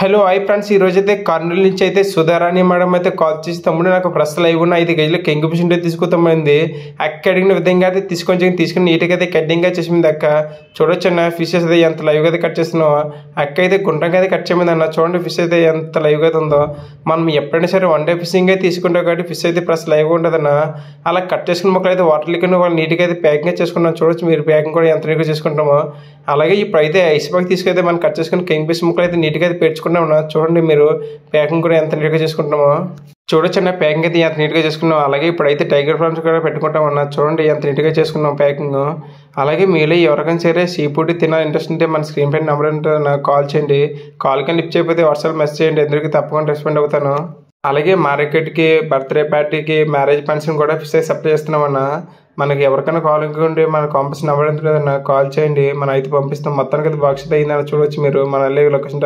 Hello hi friends, ఈరోజైతే కర్నూలు నుంచి అయితే సుధారాణి మేడం అయితే కాల్ చేసి తమ్ముడు నాకు ప్రశ్న లైవ్ ఉన్న 5 కేజీలు కెంగు ఫిష్ ఉంటే తీసుకుతామంది. అక్క అడిగిన విధంగా అయితే తీసుకొని నీట్గా అయితే కటింగ్గా చేసింది. అక్క చూడొచ్చు అన్న ఫిషెస్ అయితే ఎంత లైవ్గా అయితే కట్ చేస్తున్నావు. అక్క అయితే గుండ్రంగా అయితే కట్ చేయమంది అన్న. చూడండి ఫిష్ అయితే ఎంత లైవ్గా అయితే ఉందో. మనం ఎప్పుడైనా సరే వన్ డే ఫిషింగ్ అయితే తీసుకుంటాం కాబట్టి ఫిష్ అయితే ప్రశ్న లైవ్గా ఉంటుందన్న. అలా కట్ చేసుకున్న మొక్కలు అయితే వాటర్ లీక్ వాళ్ళు నీట్గా అయితే ప్యాకింగ్ చేసుకున్నాం. చూడొచ్చు మీరు ప్యాకింగ్ కూడా ఎంత నీట్గా చేసుకుంటామో. అలాగే ఇప్పుడు అయితే ఐస్ బాగ్ తీసుకైతే మనం కట్ చేసుకుని కెంగ్ ఫిష్ ముక్కలు అయితే నీట్గా అయితే పేర్చుకుంటాం. చూడండి మీరు ప్యాకింగ్ కూడా ఎంత నీట్గా చేసుకుంటున్నామో. చూడొచ్చు అన్న ప్యాకింగ్ అయితే ఎంత నీట్గా చేసుకున్నాం. అలాగే ఇప్పుడైతే టైగర్ ప్రాన్స్ కూడా పెట్టుకుంటాం అన్న. చూడండి ఎంత నీట్గా చేసుకున్నాం ప్యాకింగ్. అలాగే మీలో ఎవరికైనా సరే సీ ఫుడ్ తినాలి ఇంట్రెస్ట్ ఉంటే మన స్క్రీన్ పైన నెంబర్ ఉంటే నాకు కాల్ చేయండి. కాల్ కానీ లిఫ్ట్ చేయకపోతే వాట్సాప్ మెసేజ్ చేయండి. ఎందుకు తప్పకుండా రెస్పాండ్ అవుతాను. అలాగే మార్కెట్కి, బర్త్డే పార్టీకి, మ్యారేజ్ ఫంక్షన్ కూడా ఫిష్ సప్లై చేస్తున్నామన్నా. మనకి ఎవరికైనా కాల్ ఉంటే మన కాంపస్ నెంబర్ ఉంటుందన్న, కాల్ చేయండి. మనం అయితే పంపిస్తాం. మొత్తానికి అయితే బాక్స్ అయితే అయిందని చూడవచ్చు మీరు. మన లొకేషన్